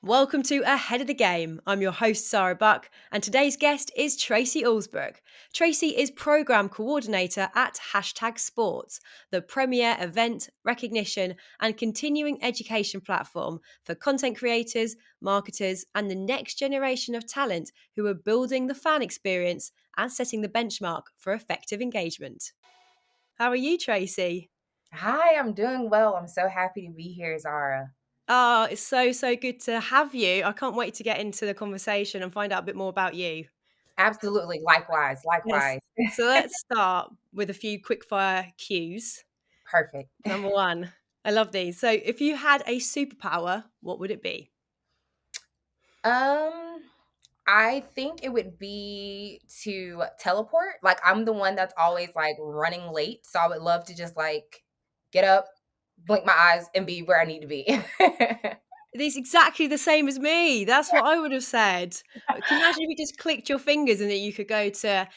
Welcome to Ahead of the Game. I'm your host, Sarah Buck, and today's guest is Tracey Allsbrook. Tracey is Programme Coordinator at #Sports, the premier event, recognition, and continuing education platform for content creators, marketers, and the next generation of talent who are building the fan experience and setting the benchmark for effective engagement. How are you, Tracey? Hi, I'm doing well. I'm so happy to be here, Zara. Oh, it's so good to have you. I can't wait to get into the conversation and find out a bit more about you. Absolutely. Likewise. Yes. Likewise. So let's start with a few quickfire cues. Perfect. Number one, I love these. So if you had a superpower, what would it be? Um, I think it would be to teleport. Like I'm the one that's always like running late, so I would love to just like get up, blink my eyes, and be where I need to be. It's exactly the same as me. That's what I would have said. Can you imagine if you just clicked your fingers and that you could go to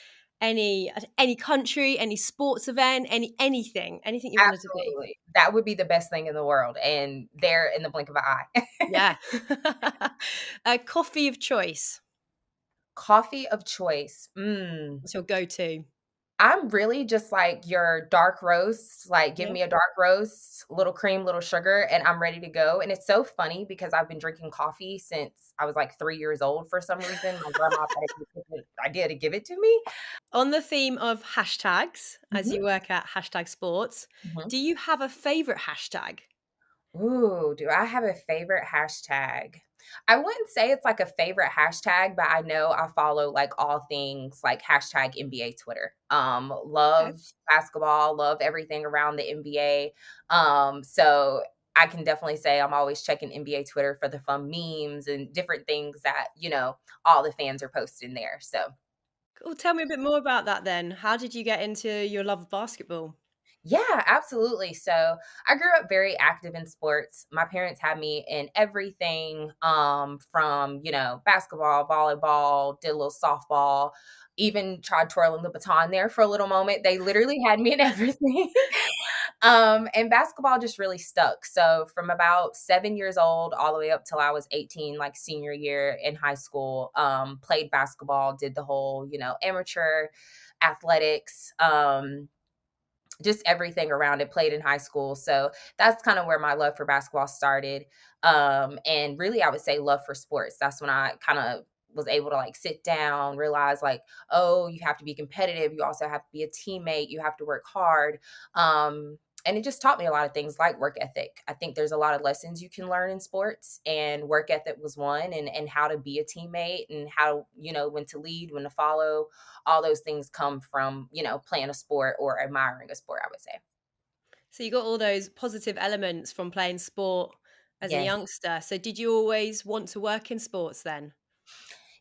any country, any sports event, anything you wanted to be? Absolutely. That would be the best thing in the world. And there in the blink of an eye. Yeah. A coffee of choice. Coffee of choice. Mm. What's your go-to? I'm really just like your dark roast, like give Yeah. me a dark roast, little cream, little sugar, and I'm ready to go. And it's so funny because I've been drinking coffee since I was like 3 years old for some reason. My grandma had a good idea to give it to me. On the theme of hashtags, as Mhm, you work at #sports, mhm. do you have a favorite hashtag? Ooh, do I have a favorite hashtag? I wouldn't say it's like a favorite hashtag, but I know I follow like all things like hashtag NBA Twitter. Okay. Love basketball, love everything around the NBA. So I can definitely say I'm always checking NBA Twitter for the fun memes and different things that, all the fans are posting there. So Cool. Tell me a bit more about that then. How did you get into your love of basketball? yeah, absolutely. So I grew up very active in sports. My parents had me in everything from, basketball, volleyball, did a little softball, even tried twirling the baton there for a little moment. They literally had me in everything. And basketball just really stuck. So from about 7 years old all the way up till I was 18, like senior year in high school, played basketball, did the whole, amateur athletics. Just everything around it, played in high school. So that's kind of where my love for basketball started. And really, I would say love for sports. That's when I kind of was able to like sit down, realize like, oh, you have to be competitive. You also have to be a teammate. You have to work hard. And it just taught me a lot of things like work ethic. I think there's a lot of lessons you can learn in sports, and work ethic was one, and how to be a teammate and how, when to lead, when to follow, all those things come from, playing a sport or admiring a sport, I would say. So you got all those positive elements from playing sport as a Yes. youngster. So did you always want to work in sports then?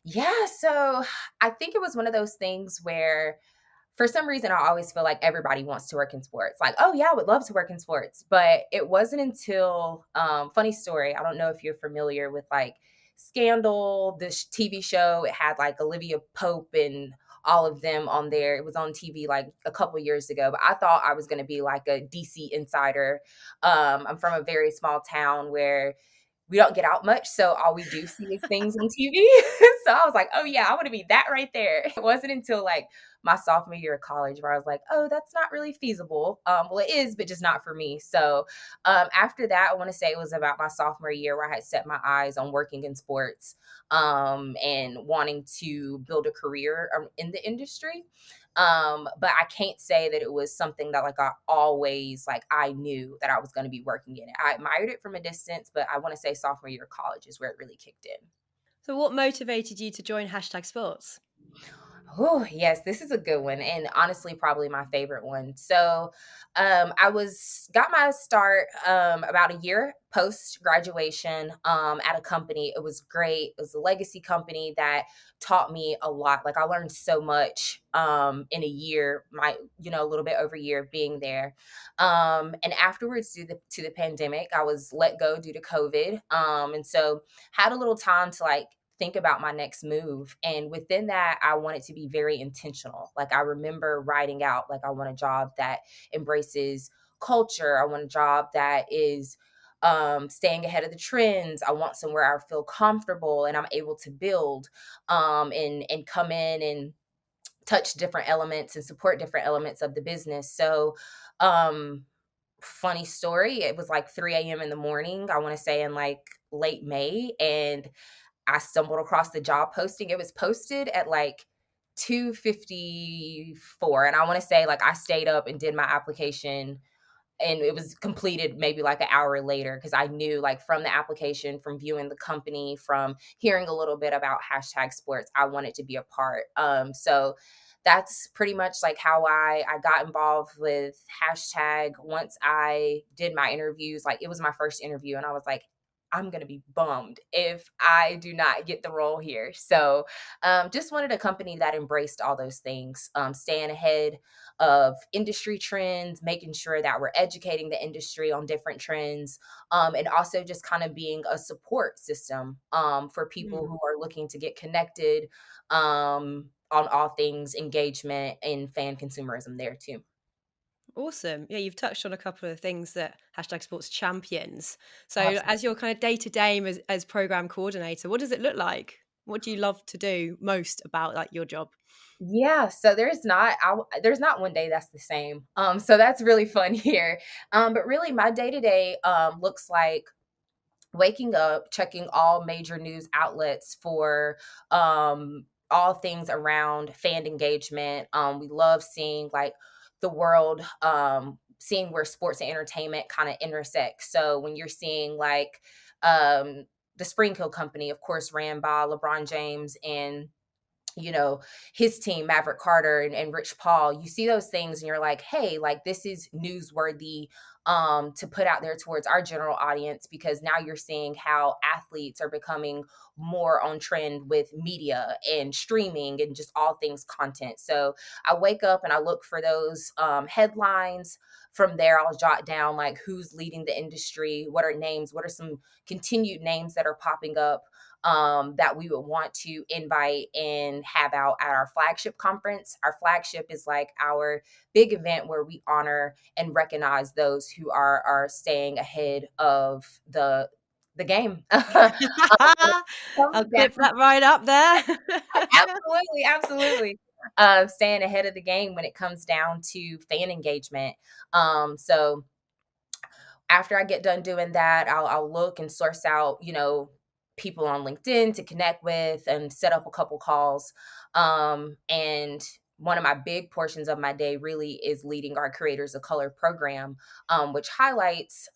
Yeah. So I think it was one of those things where for some reason I always feel like everybody wants to work in sports. Like, oh yeah, I would love to work in sports. But it wasn't until funny story. I don't know if you're familiar with like Scandal, this TV show. It had like Olivia Pope and all of them on there. It was on TV like a couple years ago, but I thought I was going to be like a DC insider. I'm from a very small town where we don't get out much, so all we do see is things on TV. So I was like, "Oh yeah, I wanna be that right there." It wasn't until, like, my sophomore year of college where I was like, "Oh, that's not really feasible." Well, it is, but just not for me. So, after that, I wanna say it was about my sophomore year where I had set my eyes on working in sports, and wanting to build a career, in the industry. But I can't say that it was something that like I always like I knew that I was going to be working in it. I admired it from a distance, but I want to say sophomore year of college is where it really kicked in. So what motivated you to join #sports? Oh, yes, this is a good one, and honestly, probably my favorite one. So, I was got my start about a year post graduation at a company. It was great. It was a legacy company that taught me a lot. Like I learned so much in a year, a little bit over a year of being there. And afterwards, due to the pandemic, I was let go due to COVID. And so had a little time to like think about my next move. And within that, I wanted to be very intentional. Like I remember writing out, like, I want a job that embraces culture. I want a job that is staying ahead of the trends. I want somewhere I feel comfortable and I'm able to build, and come in and touch different elements and support different elements of the business. So, um, funny story, it was like 3 a.m. in the morning, I want to say in like late May, and I stumbled across the job posting. It was posted at like 2:54, and I want to say like I stayed up and did my application, and it was completed maybe like an hour later because I knew, like, from the application, from viewing the company, from hearing a little bit about hashtag sports, I wanted to be a part. So that's pretty much like how I got involved with hashtag. Once I did my interviews, like, it was my first interview, and I was like, I'm gonna be bummed if I do not get the role here. So, just wanted a company that embraced all those things, staying ahead of industry trends, making sure that we're educating the industry on different trends, and also just kind of being a support system, for people Mm. who are looking to get connected, on all things engagement and fan consumerism there too. Awesome. Yeah, you've touched on a couple of things that hashtag sports champions. So, Absolutely. as your kind of day to day as program coordinator, what does it look like? What do you love to do most about like your job? Yeah, so there's not one day that's the same. So that's really fun here. But really my day to day looks like waking up, checking all major news outlets for all things around fan engagement. We love seeing like the world, seeing where sports and entertainment kind of intersect. So when you're seeing like, the Spring Hill Company, of course, ran by LeBron James and, you know, his team, Maverick Carter and Rich Paul, you see those things and you're like, hey, like this is newsworthy, to put out there towards our general audience, because now you're seeing how athletes are becoming more on trend with media and streaming and just all things content. So I wake up and I look for those, headlines. From there, I'll jot down like who's leading the industry, what are names, what are some continued names that are popping up, that we would want to invite and have out at our flagship conference. Our flagship is like our big event where we honor and recognize those who are staying ahead of the game. I'll Comes clip down- that right up there. Absolutely, absolutely. Staying ahead of the game when it comes down to fan engagement. So after I get done doing that, I'll look and source out, people on LinkedIn to connect with and set up a couple calls. And one of my big portions of my day really is leading our Creators of Color program, which highlights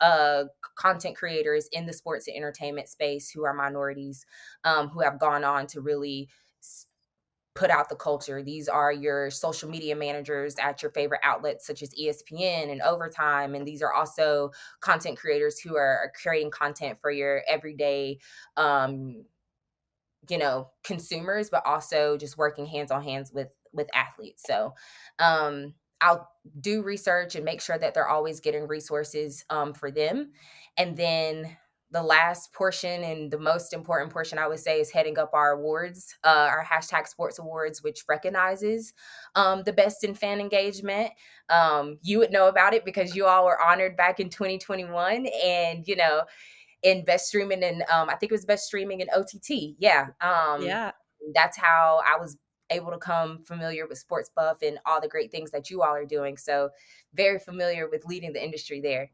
content creators in the sports and entertainment space who are minorities, who have gone on to really put out the culture. These are your social media managers at your favorite outlets such as ESPN and Overtime. And these are also content creators who are creating content for your everyday, um, consumers, but also just working hands on hands with athletes. So, I'll do research and make sure that they're always getting resources, for them. And then the last portion and the most important portion, I would say, is heading up our awards, our hashtag sports awards, which recognizes, the best in fan engagement. You would know about it because you all were honored back in 2021, and in best streaming, and I think it was best streaming in OTT. Yeah. Yeah. That's how I was able to come familiar with Sports Buff and all the great things that you all are doing. So very familiar with leading the industry there.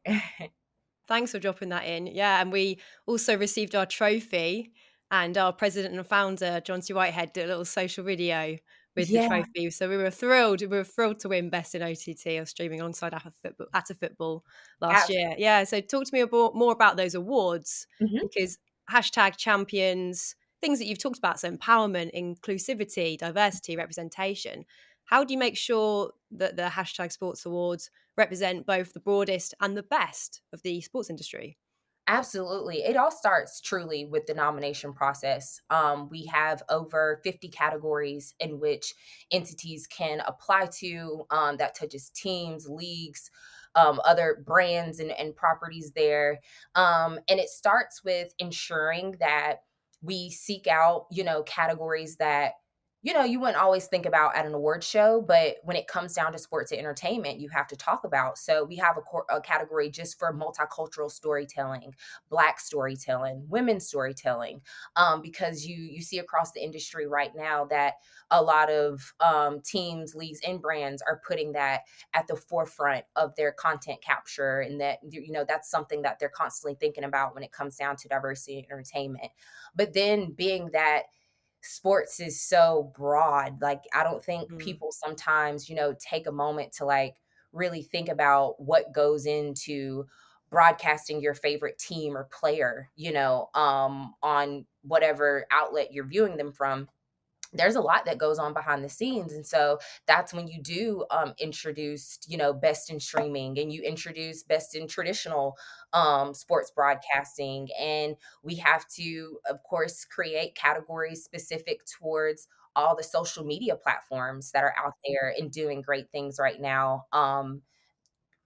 Thanks for dropping that in. Yeah, and we also received our trophy, and our president and founder, John C. Whitehead, did a little social video with the Yeah, trophy. So we were thrilled. We were thrilled to win Best in OTT or streaming alongside at a football last abs- year. Yeah. So talk to me about more about those awards, mhm. because hashtag champions, things that you've talked about, so empowerment, inclusivity, diversity, representation. How do you make sure that the hashtag sports awards represent both the broadest and the best of the sports industry? Absolutely. It all starts truly with the nomination process. We have over 50 categories in which entities can apply to, that touches teams, leagues, other brands and properties there. And it starts with ensuring that we seek out, categories that you wouldn't always think about at an award show, but when it comes down to sports and entertainment, you have to talk about. So we have a category just for multicultural storytelling, Black storytelling, women's storytelling, because you see across the industry right now that a lot of teams, leagues, and brands are putting that at the forefront of their content capture, and that that's something that they're constantly thinking about when it comes down to diversity and entertainment. But then being that sports is so broad. Like, I don't think Mm. people sometimes, take a moment to like really think about what goes into broadcasting your favorite team or player, on whatever outlet you're viewing them from. There's a lot that goes on behind the scenes, and so that's when you do introduce, best in streaming, and you introduce best in traditional sports broadcasting. And we have to, of course, create categories specific towards all the social media platforms that are out there and doing great things right now.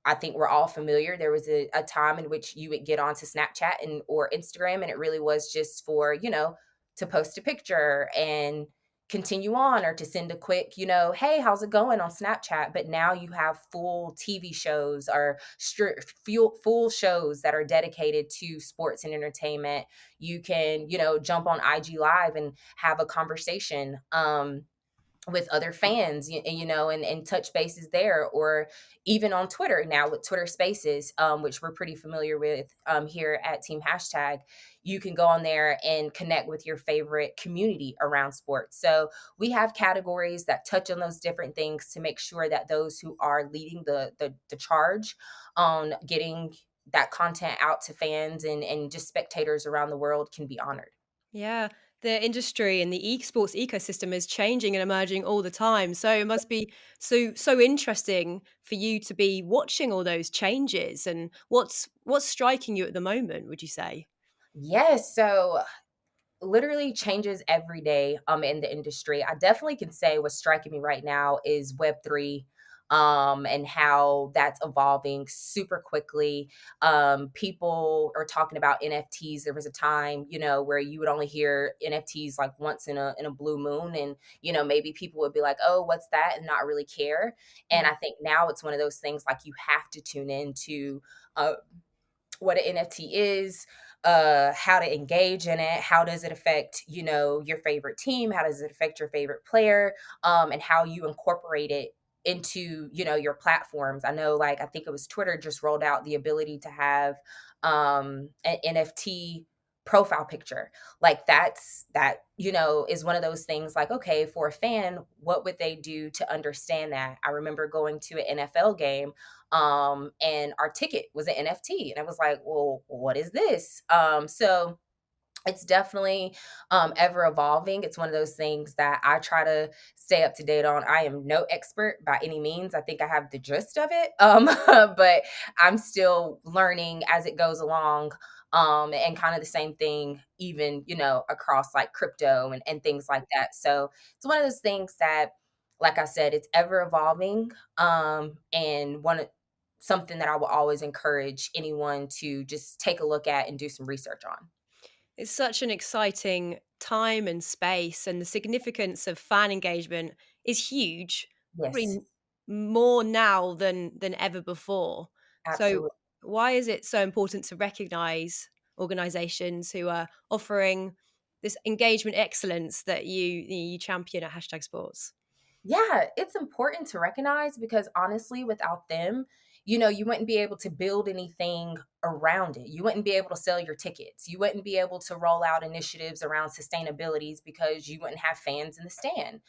I think we're all familiar. There was a time in which you would get onto Snapchat and or Instagram, and it really was just for, to post a picture and continue on, or to send a quick, hey, how's it going on Snapchat? But now you have full TV shows or full shows that are dedicated to sports and entertainment. You can, jump on IG Live and have a conversation. With other fans, and touch bases there, or even on Twitter now with Twitter Spaces, which we're pretty familiar with here at Team Hashtag. You can go on there and connect with your favorite community around sports. So we have categories that touch on those different things to make sure that those who are leading the charge on getting that content out to fans and just spectators around the world can be honored. Yeah, the industry and the esports ecosystem is changing and emerging all the time. So it must be so interesting for you to be watching all those changes. And what's striking you at the moment, would you say? Yes, so literally changes every day in the industry. I definitely can say what's striking me right now is Web3, and how that's evolving super quickly. People are talking about NFTs. There was a time, where you would only hear NFTs like once in a blue moon, and maybe people would be like, "Oh, what's that?" and not really care. And Mm. I think now it's one of those things like you have to tune into uh, what an NFT is, how to engage in it, how does it affect, your favorite team, how does it affect your favorite player, and how you incorporate it into, your platforms. I know, like, I think it was Twitter just rolled out the ability to have an NFT profile picture. Like, is one of those things like, okay, for a fan, what would they do to understand that? I remember going to an NFL game, and our ticket was an NFT, and I was like, well, what is this? So it's definitely ever evolving. It's one of those things that I try to stay up to date on. I am no expert by any means. I think I have the gist of it, but I'm still learning as it goes along. And kind of the same thing, even, across like crypto and things like that. So it's one of those things that, like I said, it's ever evolving. And something that I will always encourage anyone to just take a look at and do some research on. It's such an exciting time and space, and the significance of fan engagement is huge, probably Yes, more now than ever before. So, absolutely. why is it so important to recognize organizations who are offering this engagement excellence that you champion at Hashtag Sports? Yeah, it's important to recognize because honestly, without them, you wouldn't be able to build anything around it. You wouldn't be able to sell your tickets. You wouldn't be able to roll out initiatives around sustainabilities because you wouldn't have fans in the stand.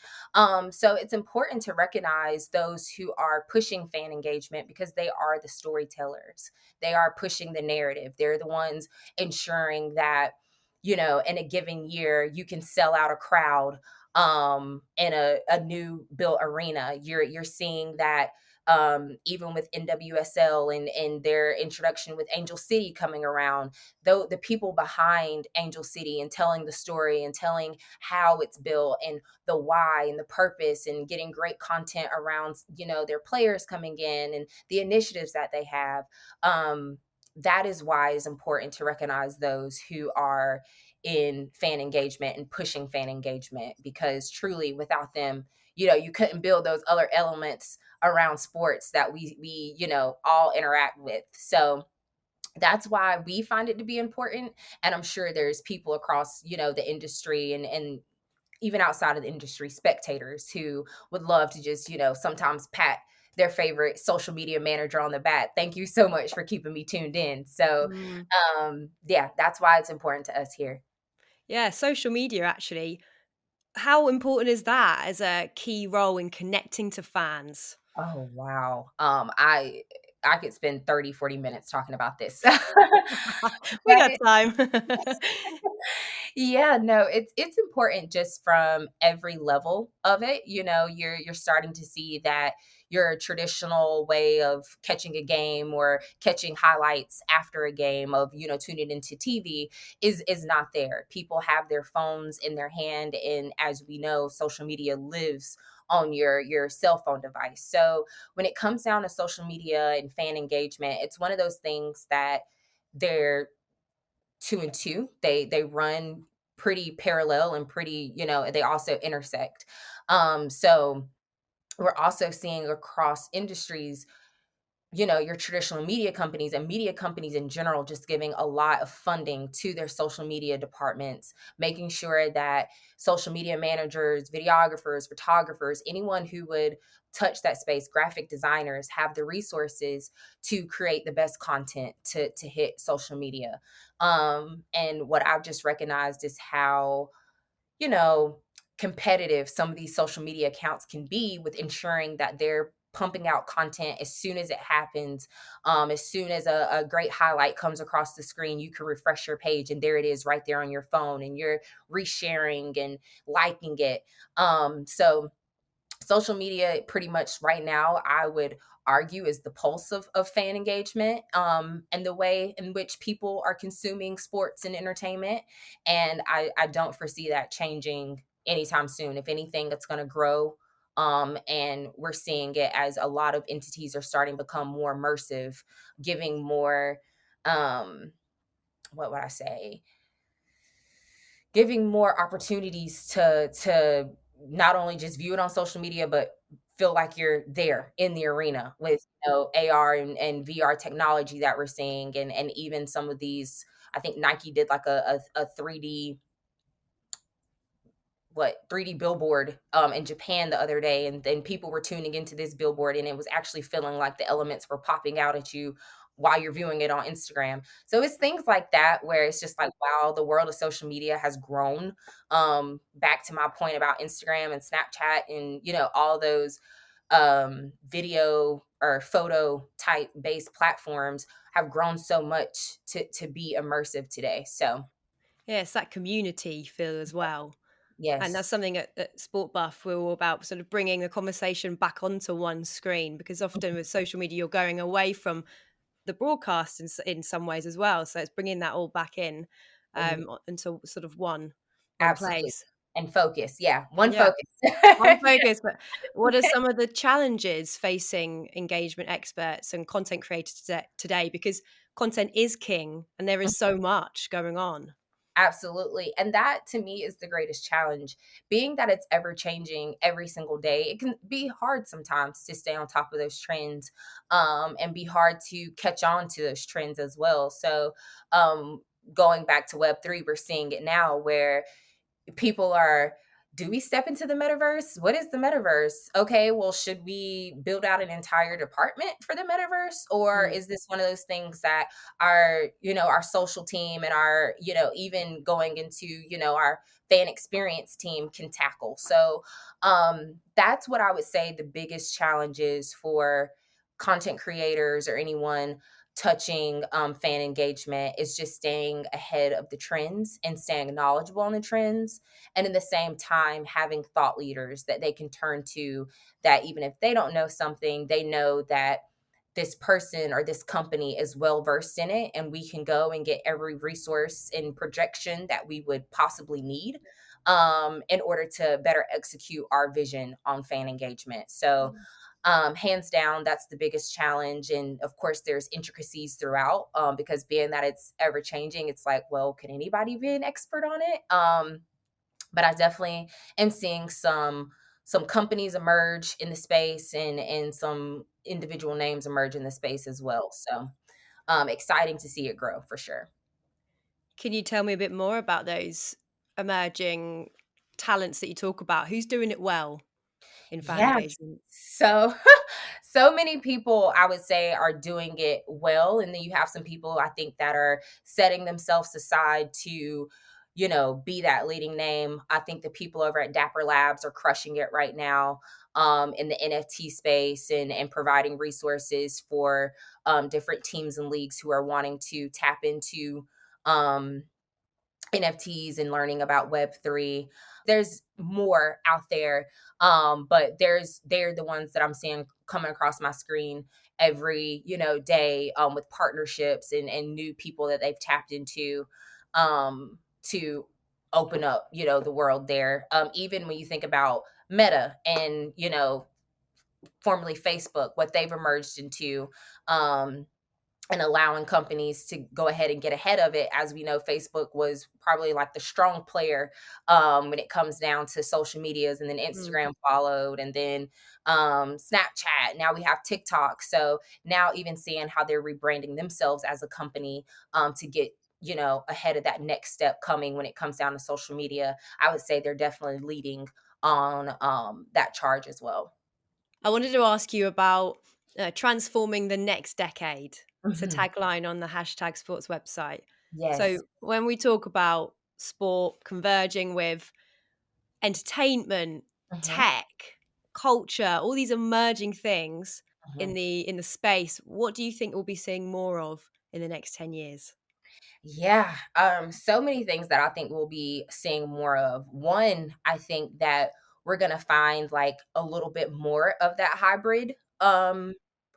So it's important to recognize those who are pushing fan engagement because they are the storytellers. They are pushing the narrative. They're the ones ensuring that, in a given year, you can sell out a crowd in a new built arena. You're seeing that even with NWSL and their introduction with Angel City coming around, though the people behind Angel City and telling the story and telling how it's built and the why and the purpose and getting great content around, their players coming in and the initiatives that they have. that is why it's important to recognize those who are in fan engagement and pushing fan engagement, because truly without them, you couldn't build those other elements around sports that we all interact with. So that's why we find it to be important. And I'm sure there's people across, the industry, and even outside of the industry, spectators who would love to just, sometimes pat their favorite social media manager on the back. Thank you so much for keeping me tuned in. So, Mm. yeah, that's why it's important to us here. Yeah, social media actually. How important is that as a key role in connecting to fans? Oh, wow. I could spend 30, 40 minutes talking about this. We But got time. yeah, no, it's important just from every level of it. You're starting to see that your traditional way of catching a game or catching highlights after a game of, tuning into TV is not there. People have their phones in their hand, and as we know, social media lives on your cell phone device. So when it comes down to social media and fan engagement, it's one of those things that they're two and two. They run pretty parallel and pretty, they also intersect. So we're also seeing across industries, your traditional media companies and media companies in general just giving a lot of funding to their social media departments, making sure that social media managers, videographers, photographers, anyone who would touch that space, graphic designers, have the resources to create the best content to hit social media. And what I've just recognized is how, you know, competitive some of these social media accounts can be with ensuring that they're pumping out content as soon as it happens. As soon as a great highlight comes across the screen, you can refresh your page and there it is right there on your phone, and you're resharing and liking it. So social media pretty much right now, I would argue, is the pulse of fan engagement, and the way in which people are consuming sports and entertainment. And I don't foresee that changing anytime soon. If anything, it's going to grow. And we're seeing it as a lot of entities are starting to become more immersive, giving more, um, what would I say, giving more opportunities to not only just view it on social media, but feel like you're there in the arena with, AR and VR technology that we're seeing, and even some of these. I think Nike did like a 3D, 3D billboard in Japan the other day, and then people were tuning into this billboard, and it was actually feeling like the elements were popping out at you while you're viewing it on Instagram. So it's things like that where it's just like, wow, the world of social media has grown. Back to my point about Instagram and Snapchat and, all those video or photo type based platforms have grown so much to be immersive today. So Yeah, it's that community feel as well. And that's yes. something at Sport Buff, we're all about sort of bringing the conversation back onto one screen, because often with social media, you're going away from the broadcast in some ways as well. So it's bringing that all back in Mhm. into sort of one Absolutely. place. And focus, yeah, one Yeah, focus. one focus. But what are some of the challenges facing engagement experts and content creators today? Because content is king, and there is so much going on. Absolutely, and that to me is the greatest challenge. Being that it's ever changing every single day, it can be hard sometimes to stay on top of those trends, and be hard to catch on to those trends as well. So, um, going back to Web3, we're seeing it now where people are, do we step into the metaverse? What is the metaverse? Okay, well, should we build out an entire department for the metaverse, or Mm. is this one of those things that our social team and our, even going into, our fan experience team can tackle? So that's what I would say the biggest challenges for content creators or anyone touching fan engagement is just staying ahead of the trends and staying knowledgeable on the trends, and in the same time having thought leaders that they can turn to, that even if they don't know something, they know that this person or this company is well versed in it, and we can go and get every resource and projection that we would possibly need, in order to better execute our vision on fan engagement. So Hands down, that's the biggest challenge. And of course, there's intricacies throughout, because being that it's ever changing, it's like, well, can anybody be an expert on it? But I definitely am seeing some companies emerge in the space, and some individual names emerge in the space as well. So exciting to see it grow for sure. Can you tell me a bit more about those emerging talents that you talk about? Who's doing it well in fan Yeah. engagement? So so many people I would say are doing it well. And then you have some people I think that are setting themselves aside to, be that leading name. I think the people over at Dapper Labs are crushing it right now, in the NFT space, and providing resources for different teams and leagues who are wanting to tap into um, NFTs and learning about Web3. There's more out there, but they're the ones that I'm seeing coming across my screen every day, with partnerships and new people that they've tapped into, to open up the world there. Even when you think about Meta and formerly Facebook, what they've emerged into. And allowing companies to go ahead and get ahead of it. As we know, Facebook was probably like the strong player, when it comes down to social medias, and then Mm. Instagram followed, and then Snapchat. Now we have TikTok. So now even seeing how they're rebranding themselves as a company, to get ahead of that next step coming when it comes down to social media, I would say they're definitely leading on that charge as well. I wanted to ask you about transforming the next decade. It's a Mhm. tagline on the hashtag sports website. Yes. So when we talk about sport converging with entertainment, Mhm. tech, culture, all these emerging things in Mhm. the space, what do you think we'll be seeing more of in the next 10 years? Yeah, so many things that I think we'll be seeing more of. One, I think that we're gonna find like a little bit more of that hybrid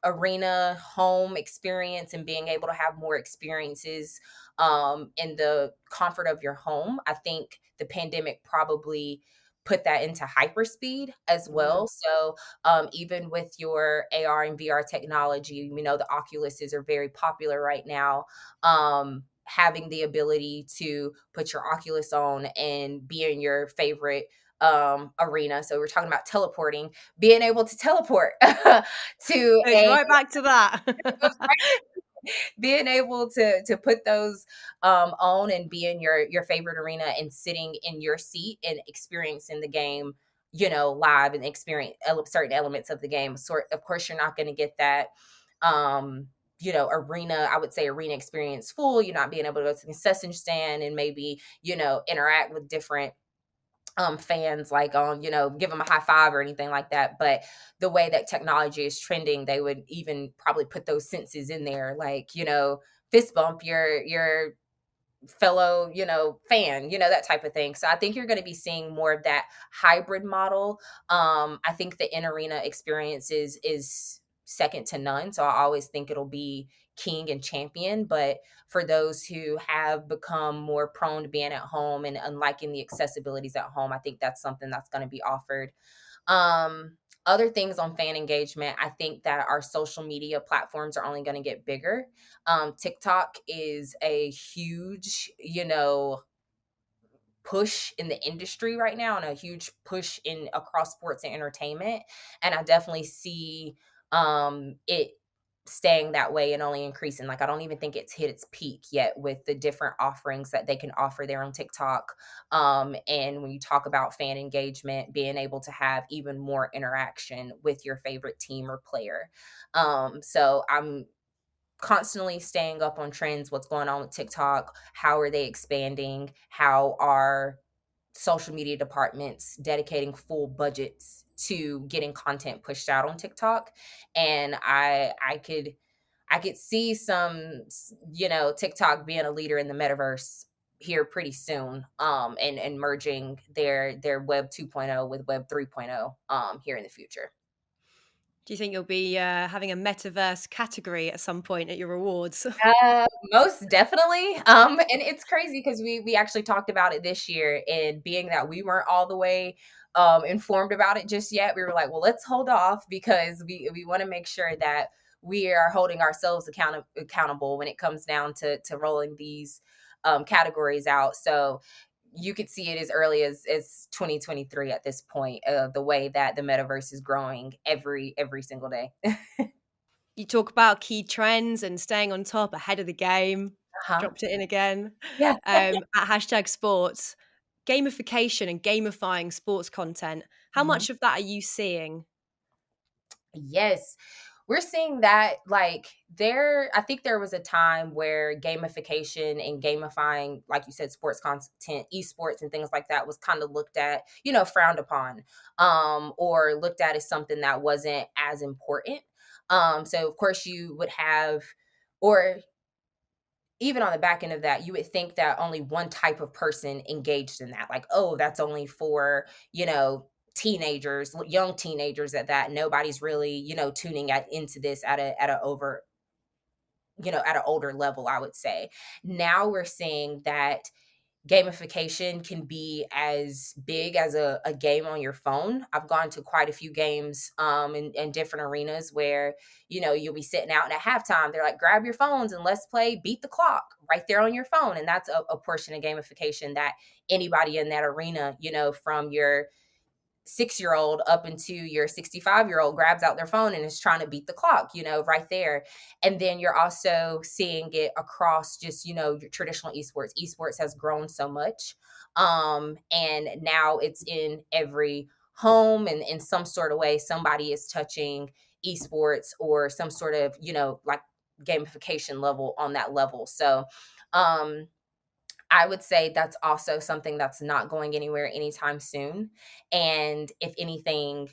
arena home experience, and being able to have more experiences in the comfort of your home. I think the pandemic probably put that into hyperspeed as Mm. well. So even with your AR and VR technology, the Oculuses are very popular right now. Having the ability to put your Oculus on and be in your favorite arena. So we're talking about teleporting, being able to teleport to Goes a right back to that. being able to put those on and be in your favorite arena, and sitting in your seat and experiencing the game, live, and experience certain elements of the game. So of course you're not going to get that arena, I would say arena experience full. You're not being able to go to the concession stand and maybe interact with different fans, like on give them a high five or anything like that. But the way that technology is trending, they would even probably put those senses in there, like fist bump your fellow fan, that type of thing. So I think you're going to be seeing more of that hybrid model. I think the in arena experiences is second to none, so I always think it'll be king and champion. But for those who have become more prone to being at home and unliking the accessibilities at home, I think that's something that's going to be offered. Other things on fan engagement, I think that our social media platforms are only going to get bigger. TikTok is a huge, push in the industry right now, and a huge push in across sports and entertainment. And I definitely see it staying that way and only increasing. Like I don't even think it's hit its peak yet with the different offerings that they can offer there on TikTok. And when you talk about fan engagement, being able to have even more interaction with your favorite team or player. So I'm constantly staying up on trends, what's going on with TikTok, how are they expanding, how are social media departments dedicating full budgets to getting content pushed out on TikTok. And I could see TikTok being a leader in the metaverse here pretty soon, and merging their web 2.0 with web 3.0 here in the future. Do you think you'll be having a metaverse category at some point at your awards? Most definitely. And it's crazy because we actually talked about it this year, and being that we weren't all the way informed about it just yet. We were like, well, let's hold off because we want to make sure that we are holding ourselves accountable when it comes down to rolling these categories out. So you could see it as early as 2023 at this point, the way that the metaverse is growing every single day. You talk about key trends and staying on top ahead of the game. Uh-huh. Dropped it in again. Yeah. At hashtag sports, gamification and gamifying sports content. How Mhm. much of that are you seeing? Yes. We're seeing that like I think there was a time where gamification and gamifying, like you said, sports content, esports and things like that was kind of looked at, frowned upon, or looked at as something that wasn't as important. So of course you would have, or even on the back end of that, you would think that only one type of person engaged in that. Like, oh, that's only for, teenagers, young teenagers at that. Nobody's really, tuning into this at an older level, I would say. Now we're seeing that gamification can be as big as a game on your phone. I've gone to quite a few games in different arenas where, you'll be sitting out and at halftime, they're like, grab your phones and let's play beat the clock right there on your phone. And that's a portion of gamification that anybody in that arena, from your 6-year old up into your 65-year old grabs out their phone and is trying to beat the clock, right there. And then you're also seeing it across just, your traditional esports. Esports has grown so much. And now it's in every home, and in some sort of way, somebody is touching esports or some sort of, like gamification level on that level. So, um, I would say that's also something that's not going anywhere anytime soon. And if anything,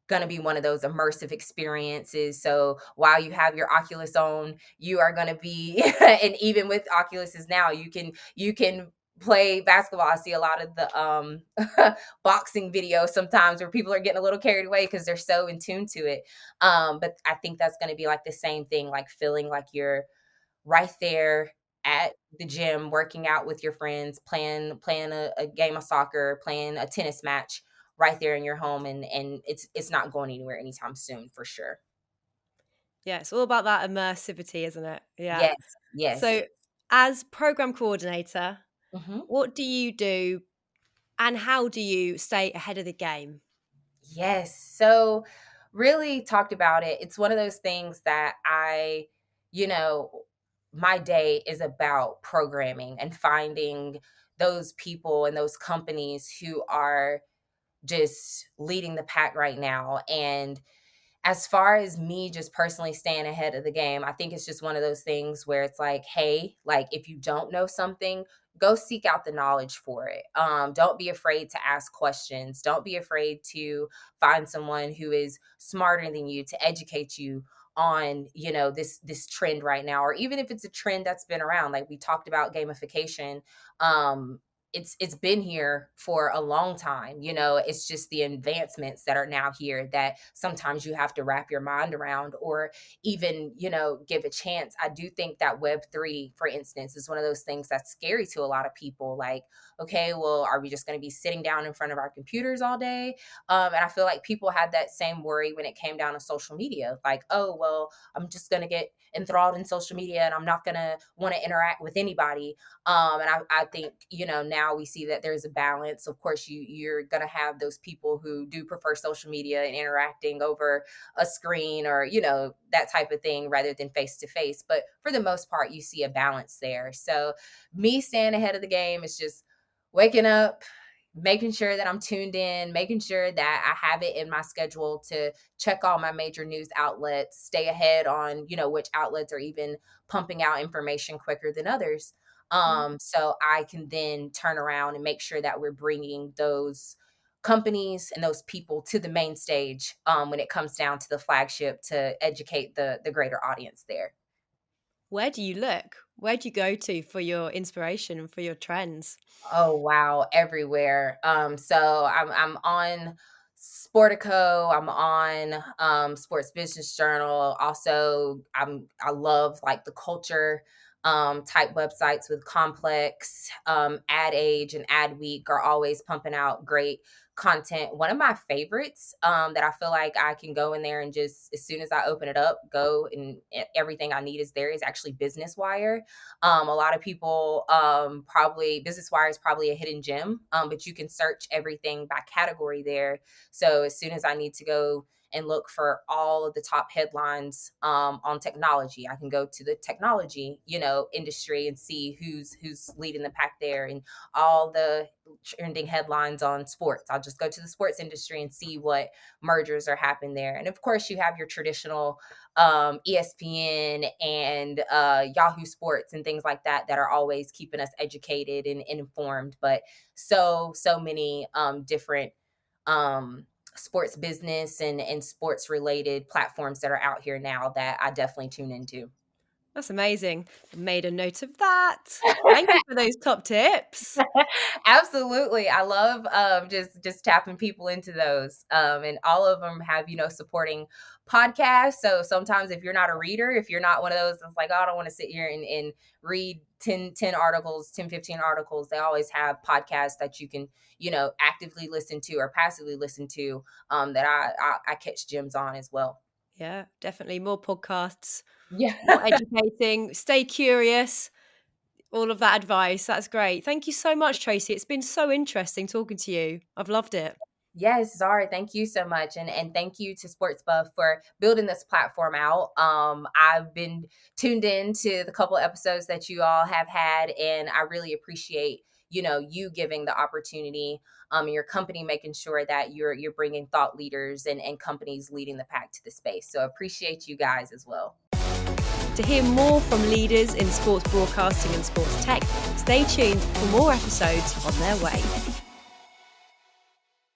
going to be one of those immersive experiences. So while you have your Oculus on, you are going to be, and even with Oculuses now, you can play basketball. I see a lot of the boxing videos sometimes where people are getting a little carried away because they're so in tune to it. But I think that's going to be like the same thing, like feeling like you're right there at the gym, working out with your friends, playing a game of soccer, playing a tennis match right there in your home, and it's not going anywhere anytime soon for sure. Yeah, it's all about that immersivity, isn't it? Yeah. Yes, yes. So, as program coordinator, Mhm. what do you do and how do you stay ahead of the game? Yes. So really talked about it. It's one of those things that you know, my day is about programming and finding those people and those companies who are just leading the pack right now. And as far as me just personally staying ahead of the game, I think it's just one of those things where it's like, hey, like if you don't know something, go seek out the knowledge for it. Don't be afraid to ask questions. Don't be afraid to find someone who is smarter than you to educate you on, this trend right now, or even if it's a trend that's been around. Like we talked about gamification. Um, it's been here for a long time. It's just the advancements that are now here that sometimes you have to wrap your mind around, or even give a chance. I do think that Web3, for instance, is one of those things that's scary to a lot of people. Like, okay, well, are we just going to be sitting down in front of our computers all day? And I feel like people had that same worry when it came down to social media. Like, oh well, I'm just going to get enthralled in social media and I'm not going to want to interact with anybody. And I think, now we see that there's a balance. Of course, you're gonna have those people who do prefer social media and interacting over a screen, or, that type of thing rather than face to face. But for the most part, you see a balance there. So me staying ahead of the game is just waking up, making sure that I'm tuned in, making sure that I have it in my schedule to check all my major news outlets, stay ahead on, which outlets are even pumping out information quicker than others. Mm. So I can then turn around and make sure that we're bringing those companies and those people to the main stage, when it comes down to the flagship, to educate the greater audience there. Where do you look? Where do you go to for your inspiration and for your trends? Oh wow, everywhere. So I'm on Sportico, I'm on Sports Business Journal. Also, I love like the culture type websites with Complex, Ad Age and Ad Week are always pumping out great content. One of my favorites that I feel like I can go in there and just as soon as I open it up, go and everything I need is there is actually Business Wire. A lot of people probably Business Wire is probably a hidden gem, but you can search everything by category there. So as soon as I need to go and look for all of the top headlines on technology, I can go to the technology, industry and see who's leading the pack there, and all the trending headlines on sports. I'll just go to the sports industry and see what mergers are happening there. And of course, you have your traditional ESPN and Yahoo Sports and things like that that are always keeping us educated and informed. But so many different sports business and sports related platforms that are out here now that I definitely tune into. That's amazing. I made a note of that. Thank you for those top tips. Absolutely. I love just tapping people into those. And all of them have, supporting podcasts. So sometimes if you're not a reader, if you're not one of those that's like, oh, I don't want to sit here and read 10 articles, 10, 15 articles, they always have podcasts that you can, actively listen to or passively listen to that I catch gems on as well. Yeah, definitely more podcasts, Yeah. more educating, stay curious, all of that advice. That's great. Thank you so much, Tracey. It's been so interesting talking to you. I've loved it. Yes, Zara, thank you so much. And thank you to Sports Buff for building this platform out. I've been tuned in to the couple episodes that you all have had, and I really appreciate, you giving the opportunity, and your company making sure that you're bringing thought leaders and companies leading the pack to the space. So appreciate you guys as well. To hear more from leaders in sports broadcasting and sports tech, stay tuned for more episodes on their way.